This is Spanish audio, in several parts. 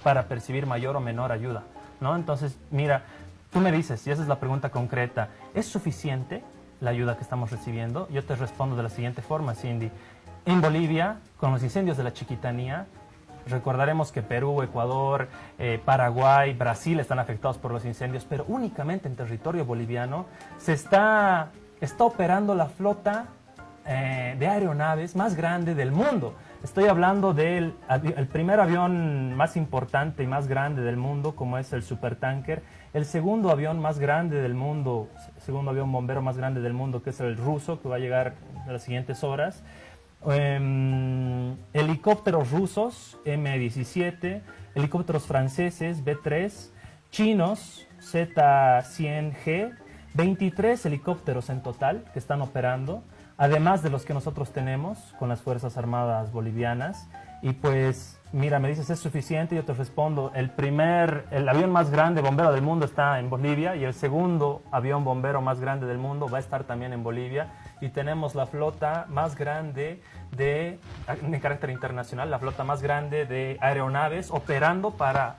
para percibir mayor o menor ayuda, ¿no? Entonces, mira, tú me dices, y esa es la pregunta concreta, ¿es suficiente la ayuda que estamos recibiendo? Yo te respondo de la siguiente forma, Cindy. En Bolivia, con los incendios de la Chiquitanía, recordaremos que Perú, Ecuador, Paraguay, Brasil están afectados por los incendios, pero únicamente en territorio boliviano se está operando la flota de aeronaves más grande del mundo. Estoy hablando del el primer avión más importante y más grande del mundo, como es el supertanker, el segundo avión más grande del mundo, segundo avión bombero más grande del mundo, que es el ruso, que va a llegar en las siguientes horas, helicópteros rusos M-17, helicópteros franceses B-3, chinos Z-100G, 23 helicópteros en total que están operando, además de los que nosotros tenemos con las Fuerzas Armadas bolivianas. Y pues, mira, me dices, ¿es suficiente? Yo te respondo, el avión más grande bombero del mundo está en Bolivia y el segundo avión bombero más grande del mundo va a estar también en Bolivia. Y tenemos la flota más grande de carácter internacional, la flota más grande de aeronaves operando para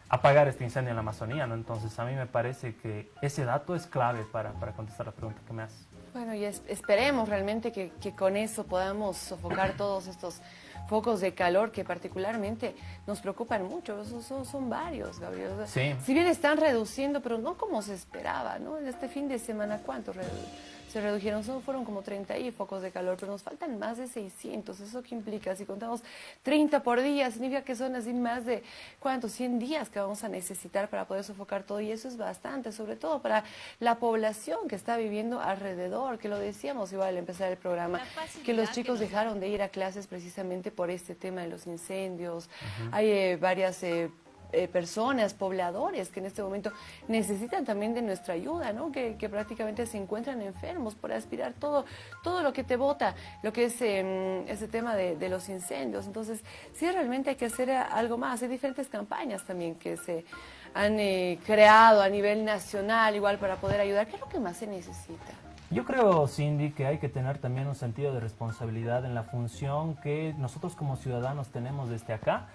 apagar este incendio en la Amazonía, ¿no? Entonces, a mí me parece que ese dato es clave para contestar la pregunta que me haces. Bueno, y esperemos realmente que con eso podamos sofocar todos estos focos de calor que particularmente nos preocupan mucho. Son varios, Gabriel. Sí. Si bien están reduciendo, pero no como se esperaba, ¿no? En este fin de semana, ¿cuánto se redujeron? Solo fueron como 30 y focos de calor, pero nos faltan más de 600. ¿Eso qué implica? Si contamos 30 por día, significa que son así más de, ¿cuántos? 100 días que vamos a necesitar para poder sofocar todo. Y eso es bastante, sobre todo para la población que está viviendo alrededor, que lo decíamos igual al empezar el programa, que los chicos dejaron de ir a clases precisamente por este tema de los incendios. Hay varias personas, pobladores que en este momento necesitan también de nuestra ayuda, ¿no? Que prácticamente se encuentran enfermos por aspirar todo lo que te bota, lo que es ese tema de los incendios. Entonces, sí, realmente hay que hacer algo más. Hay diferentes campañas también que se han creado a nivel nacional, igual para poder ayudar. ¿Qué es lo que más se necesita? Yo creo, Cindy, que hay que tener también un sentido de responsabilidad en la función que nosotros como ciudadanos tenemos desde acá.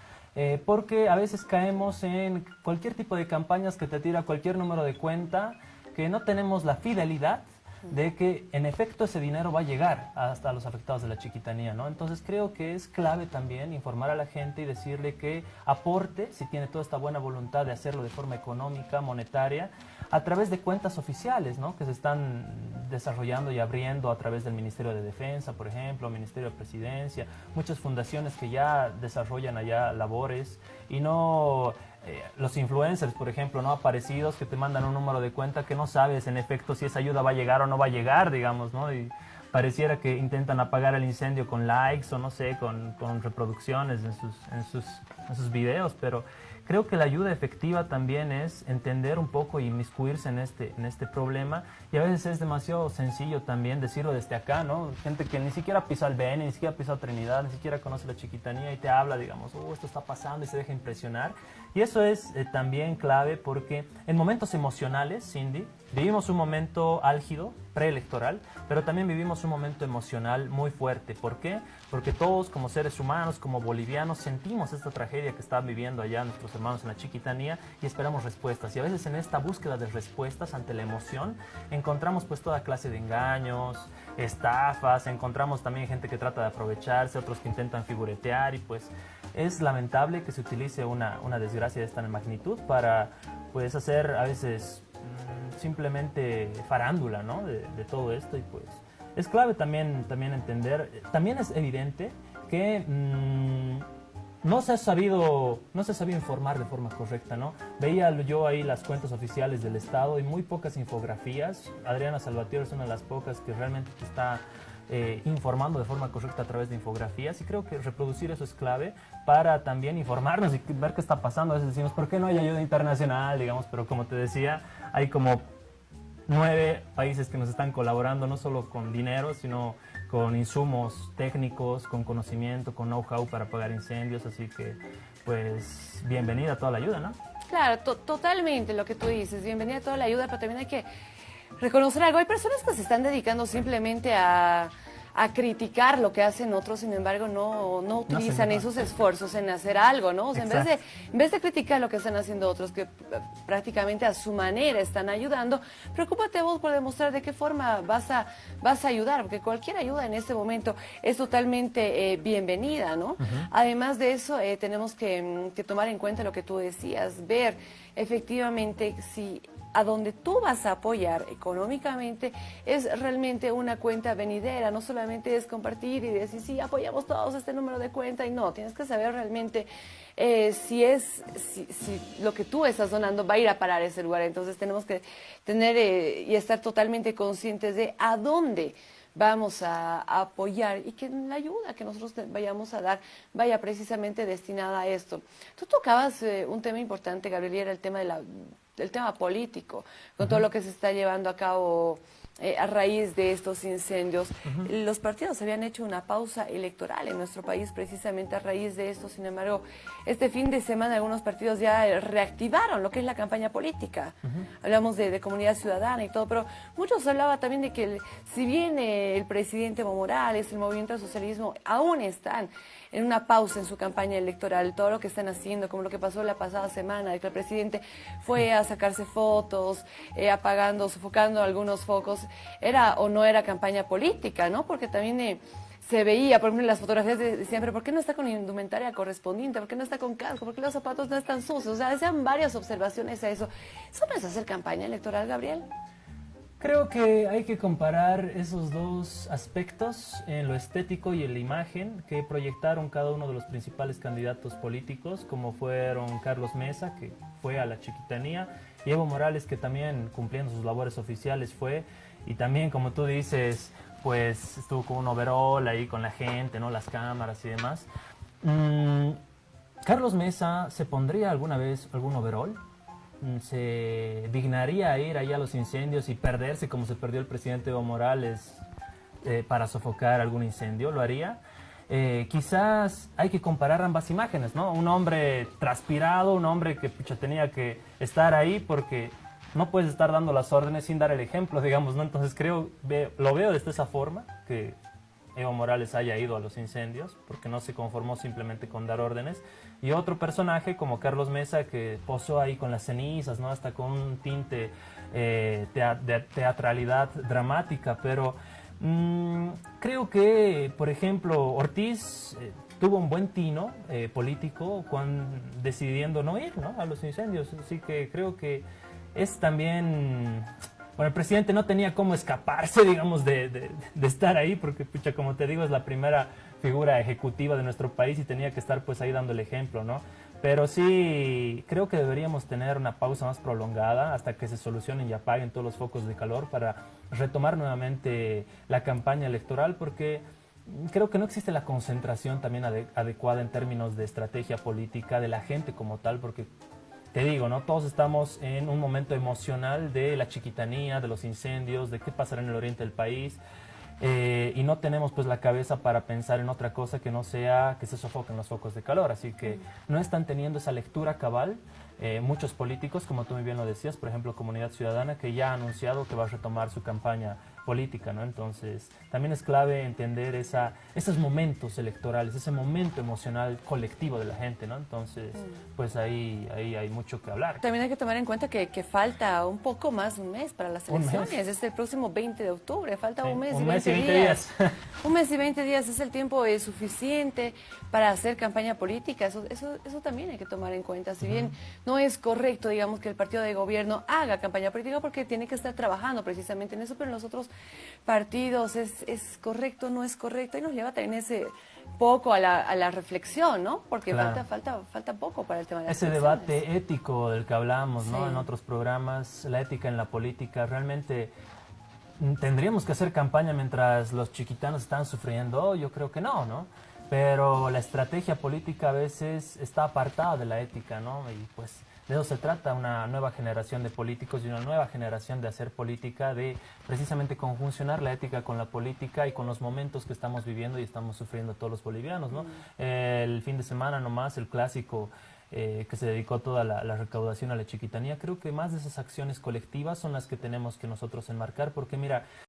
Porque a veces caemos en cualquier tipo de campañas que te tira cualquier número de cuenta, que no tenemos la fidelidad de que en efecto ese dinero va a llegar hasta los afectados de la Chiquitanía, ¿no? Entonces creo que es clave también informar a la gente y decirle que aporte, si tiene toda esta buena voluntad de hacerlo de forma económica, monetaria, a través de cuentas oficiales, ¿no? Que se están desarrollando y abriendo a través del Ministerio de Defensa, por ejemplo, Ministerio de Presidencia, muchas fundaciones que ya desarrollan allá labores y no los influencers, por ejemplo, no aparecidos que te mandan un número de cuenta que no sabes en efecto si esa ayuda va a llegar o no va a llegar, digamos, ¿no? Y pareciera que intentan apagar el incendio con likes o no sé, con reproducciones en sus videos, pero creo que la ayuda efectiva también es entender un poco y inmiscuirse en este problema, y a veces es demasiado sencillo también decirlo desde acá, ¿no? Gente que ni siquiera pisó el Beni, ni siquiera pisó Trinidad, ni siquiera conoce la Chiquitanía y te habla, digamos, esto está pasando, y se deja impresionar. Y eso es también clave porque en momentos emocionales, Cindy, vivimos un momento álgido, preelectoral, pero también vivimos un momento emocional muy fuerte. ¿Por qué? Porque todos como seres humanos, como bolivianos, sentimos esta tragedia que están viviendo allá nuestros hermanos en la Chiquitanía y esperamos respuestas. Y a veces en esta búsqueda de respuestas ante la emoción encontramos pues toda clase de engaños, estafas, encontramos también gente que trata de aprovecharse, otros que intentan figuretear, y pues es lamentable que se utilice una desgracia de esta magnitud para pues hacer a veces simplemente farándula, ¿no? de todo esto. Y pues es clave también entender, también es evidente que no se ha sabido informar de forma correcta, ¿no? Veía yo ahí las cuentas oficiales del Estado y muy pocas infografías. Adriana Salvatierra es una de las pocas que realmente está informando de forma correcta a través de infografías, y creo que reproducir eso es clave para también informarnos y ver qué está pasando. A veces decimos, ¿por qué no hay ayuda internacional? Digamos, pero como te decía, hay como 9 países que nos están colaborando, no solo con dinero, sino con insumos técnicos, con conocimiento, con know-how para apagar incendios, así que pues bienvenida toda la ayuda, ¿no? Claro, totalmente lo que tú dices, bienvenida toda la ayuda, pero también hay que reconocer algo. Hay personas que se están dedicando simplemente a a criticar lo que hacen otros, sin embargo no utilizan esos esfuerzos en hacer algo, ¿no? O sea, en vez de criticar lo que están haciendo otros, que prácticamente a su manera están ayudando, preocúpate vos por demostrar de qué forma vas a ayudar, porque cualquier ayuda en este momento es totalmente bienvenida, ¿no? Además de eso, tenemos que tomar en cuenta lo que tú decías, ver efectivamente si a donde tú vas a apoyar económicamente es realmente una cuenta venidera, no solamente es compartir y decir, sí, apoyamos todos este número de cuenta, y no, tienes que saber realmente si lo que tú estás donando va a ir a parar a ese lugar. Entonces tenemos que tener y estar totalmente conscientes de a dónde vamos a apoyar, y que la ayuda que nosotros vayamos a dar vaya precisamente destinada a esto. Tú tocabas un tema importante, Gabriel, y era el tema del tema político, con todo lo que se está llevando a cabo a raíz de estos incendios. Los partidos habían hecho una pausa electoral en nuestro país precisamente a raíz de esto. Sin embargo, este fin de semana algunos partidos ya reactivaron lo que es la campaña política. Hablamos de comunidad ciudadana y todo, pero muchos hablaban también de que si bien el presidente Evo Morales, el movimiento al socialismo, aún están en una pausa en su campaña electoral, todo lo que están haciendo, como lo que pasó la pasada semana, de que el presidente fue a sacarse fotos, apagando, sofocando algunos focos, era o no era campaña política, ¿no? Porque también se veía, por ejemplo, en las fotografías decían, pero ¿por qué no está con indumentaria correspondiente? ¿Por qué no está con casco? ¿Por qué los zapatos no están sucios? O sea, hacían varias observaciones a eso. ¿Eso no es hacer campaña electoral, Gabriel? Creo que hay que comparar esos dos aspectos, en lo estético y en la imagen, que proyectaron cada uno de los principales candidatos políticos, como fueron Carlos Mesa, que fue a la Chiquitanía, y Evo Morales, que también cumpliendo sus labores oficiales fue, y también, como tú dices, pues estuvo con un overall ahí con la gente, ¿no? Las cámaras y demás. ¿Carlos Mesa se pondría alguna vez algún overall? ¿Se dignaría a ir allá a los incendios y perderse como se perdió el presidente Evo Morales para sofocar algún incendio? ¿Lo haría? Quizás hay que comparar ambas imágenes, ¿no? Un hombre transpirado, un hombre que tenía que estar ahí porque no puedes estar dando las órdenes sin dar el ejemplo, digamos, ¿no? Entonces lo veo desde esa forma, que Evo Morales haya ido a los incendios, porque no se conformó simplemente con dar órdenes. Y otro personaje como Carlos Mesa, que posó ahí con las cenizas, ¿no? Hasta con un tinte de teatralidad dramática, pero creo que, por ejemplo, Ortiz tuvo un buen tino político decidiendo no ir, ¿no? a los incendios, así que creo que es también... Bueno, el presidente no tenía cómo escaparse, digamos, de estar ahí, porque, pucha, como te digo, es la primera figura ejecutiva de nuestro país y tenía que estar, pues, ahí dando el ejemplo, ¿no? Pero sí, creo que deberíamos tener una pausa más prolongada hasta que se solucionen y apaguen todos los focos de calor para retomar nuevamente la campaña electoral, porque creo que no existe la concentración también adecuada en términos de estrategia política de la gente como tal, porque... Te digo, ¿no? Todos estamos en un momento emocional de la Chiquitanía, de los incendios, de qué pasará en el oriente del país, y no tenemos pues la cabeza para pensar en otra cosa que no sea que se sofoquen los focos de calor. Así que no están teniendo esa lectura cabal muchos políticos, como tú muy bien lo decías, por ejemplo, Comunidad Ciudadana, que ya ha anunciado que va a retomar su campaña política, ¿no? Entonces, también es clave entender esos momentos electorales, ese momento emocional colectivo de la gente, ¿no? Entonces, pues ahí hay mucho que hablar. También hay que tomar en cuenta que falta un poco más de un mes para las elecciones. Es el próximo 20 de octubre, falta un mes, un mes y 20 días. Un mes y 20 días es el tiempo suficiente para hacer campaña política. Eso también hay que tomar en cuenta. Si bien no es correcto, digamos, que el partido de gobierno haga campaña política porque tiene que estar trabajando precisamente en eso, pero en los otros partidos es correcto, no es correcto, y nos lleva también ese poco a la reflexión, ¿no? Porque claro, falta poco para el tema de las elecciones. Debate ético del que hablamos, ¿no? En otros programas, la ética en la política, realmente tendríamos que hacer campaña mientras los chiquitanos están sufriendo. Yo creo que no, ¿no? Pero la estrategia política a veces está apartada de la ética, ¿no? Y pues de eso se trata, una nueva generación de políticos y una nueva generación de hacer política, de precisamente conjuncionar la ética con la política y con los momentos que estamos viviendo y estamos sufriendo todos los bolivianos, ¿no? El fin de semana nomás, el clásico que se dedicó toda la recaudación a la Chiquitanía, creo que más de esas acciones colectivas son las que tenemos que nosotros enmarcar, porque mira,